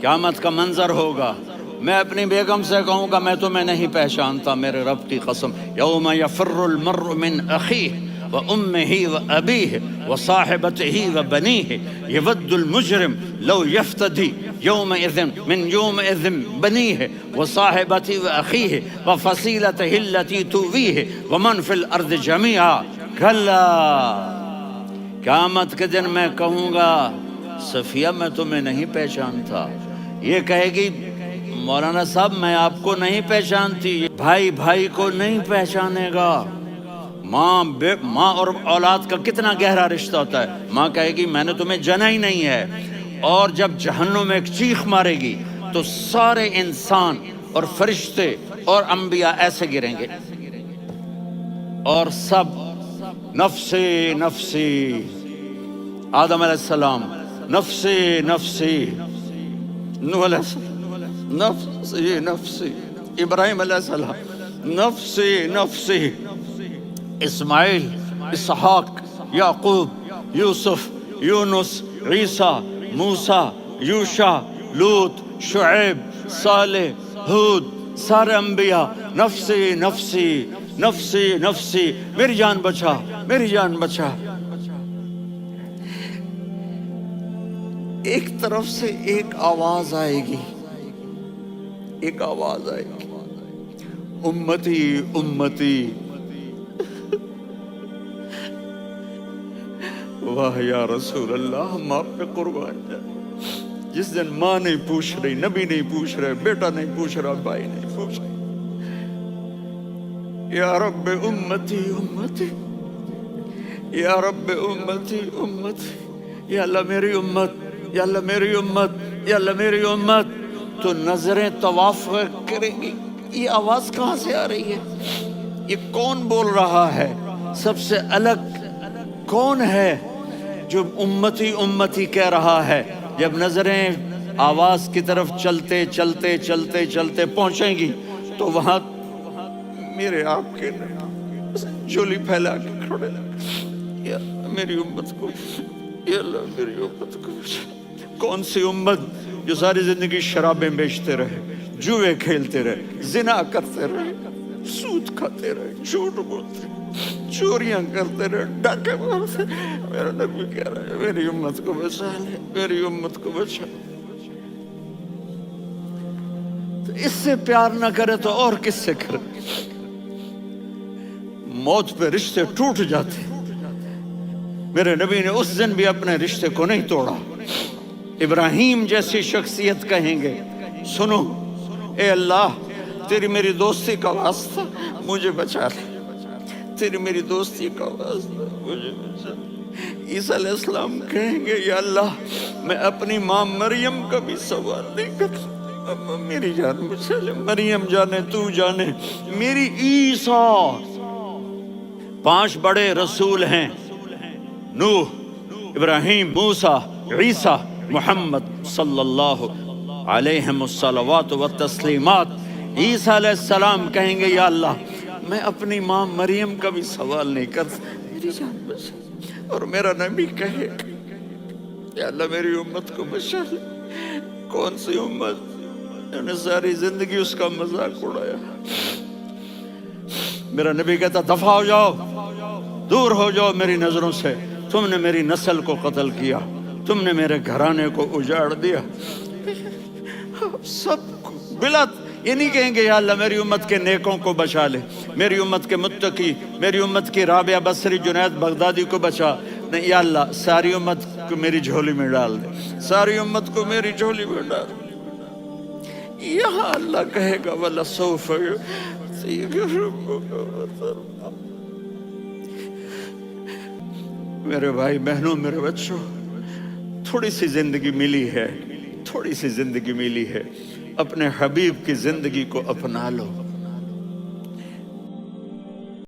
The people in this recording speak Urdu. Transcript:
قیامت کا منظر ہوگا، میں اپنی بیگم سے کہوں گا میں تمہیں نہیں پہچانتا، میرے رب کی قسم، یوم یفر المرء من اخیہ وامہ وابیہ وصاحبتہ وبنیہ یود المجرم لو یفتدی یومئذ من یومئذ بنیہ وصاحبتہ واخیہ وفصیلتہ التی تؤویہ ومن فی الارض جمیعا کلا، قیامت کے دن میں کہوں گا صفیہ میں تمہیں نہیں پہچانتا، یہ کہے گی مولانا صاحب میں آپ کو نہیں پہچانتی، بھائی بھائی کو نہیں پہچانے گا۔ ماں اور اولاد کا کتنا گہرا رشتہ ہوتا ہے، ماں کہے گی میں نے تمہیں جنا ہی نہیں ہے، اور جب جہنم میں ایک چیخ مارے گی تو سارے انسان اور فرشتے اور انبیاء ایسے گریں گے اور سب نفسی نفسی، آدم علیہ السلام نفسی نفسی، نوح علیہ السلام نفسی نفسی، ابراہیم علیہ السلام نفسی نفسی، اسماعیل، اسحاق، یعقوب، یوسف، یونس، عیسیٰ، موسیٰ، یوشع، لوط، شعیب، صالح، ہود، سارے انبیاء نفسی نفسی نفسی نفسی، میری جان بچا میری جان بچا۔ ایک طرف سے ایک آواز آئے گی، ایک آواز آئے گی، امتی امتی، واہ یا رسول اللہ ہم آپ پہ قربان جائیں۔ جس دن ماں نہیں پوچھ رہی، نبی نہیں پوچھ رہے، بیٹا نہیں پوچھ رہا، بھائی نہیں پوچھ رہا، یا رب امتی امتی، یا رب امتی امتی، یا اللہ میری امت، یا اللہ میری امت، یا اللہ میری امت، تو نظریں طواف کریں گی، یہ آواز کہاں سے آ رہی ہے؟ یہ کون بول رہا ہے؟ سب سے الگ کون ہے جو امتی امتی کہہ رہا ہے؟ جب نظریں آواز کی طرف چلتے چلتے چلتے چلتے پہنچیں گی تو وہاں میرے آپ کے جھولی پھیلا کے کھڑے، یا میری امت کو، یا اللہ میری امت کو۔ کون سی امت جو ساری زندگی شرابیں بیچتے رہے، جوئے کھیلتے رہے، زنا کرتے رہے، سود کھاتے رہے، جھوٹ بولتے رہے، چوریاں کرتے رہے، ڈاکے مارتے رہے۔ میرا نبی کہہ رہا ہے میری امت کو بچا لے، میری امت کو بچا۔ تو اس سے پیار نہ کرے تو اور کس سے کرے؟ موت پہ رشتے ٹوٹ جاتے، میرے نبی نے اس دن بھی اپنے رشتے کو نہیں توڑا۔ ابراہیم جیسی شخصیت کہیں گے سنو اے اللہ تیری میری دوستی کا واسطہ مجھے بچا لے، تیری میری دوستی کا واسطہ مجھے بچا لے۔ عیسیٰ علیہ السلام کہیں گے یا اللہ میں اپنی ماں مریم کا بھی سوال نہیں کرتا، میری جان بچا لے، مریم جانے تو جانے میری عیسیٰ۔ 5 بڑے رسول ہیں، نوح، ابراہیم، موسیٰ، عیسیٰ، محمد صلی اللہ علیہ الصلوات والتسلیمات۔ عیسیٰ علیہ السلام کہیں گے یا اللہ میں اپنی ماں مریم کا بھی سوال نہیں کرتا، میری جان بچا۔ اور میرا نبی کہے یا اللہ میری امت کو بچا لے۔ کون سی امت جنہوں نے ساری زندگی اس کا مذاق اڑایا؟ میرا نبی کہتا دفع ہو جاؤ، دور ہو جاؤ میری نظروں سے، تم نے میری نسل کو قتل کیا، تم نے میرے گھرانے کو اجاڑ دیا۔ سب بلا یہ نہیں کہیں گے یا اللہ میری امت کے نیکوں کو بچا لے، میری امت کے متقی، میری امت کی رابعہ بصری، جنید بغدادی کو بچا، نہیں یا اللہ ساری امت کو میری جھولی میں ڈال دے، ساری امت کو میری جھولی میں ڈال دے۔ یہاں اللہ کہے گا وَلَسَوْفَ يُعْطِيكَ رَبُّكَ فَتَرْضَىٰ۔ میرے بھائی بہنوں، میرے بچوں، تھوڑی سی زندگی ملی ہے، تھوڑی سی زندگی ملی ہے، اپنے حبیب کی زندگی کو اپنا لو۔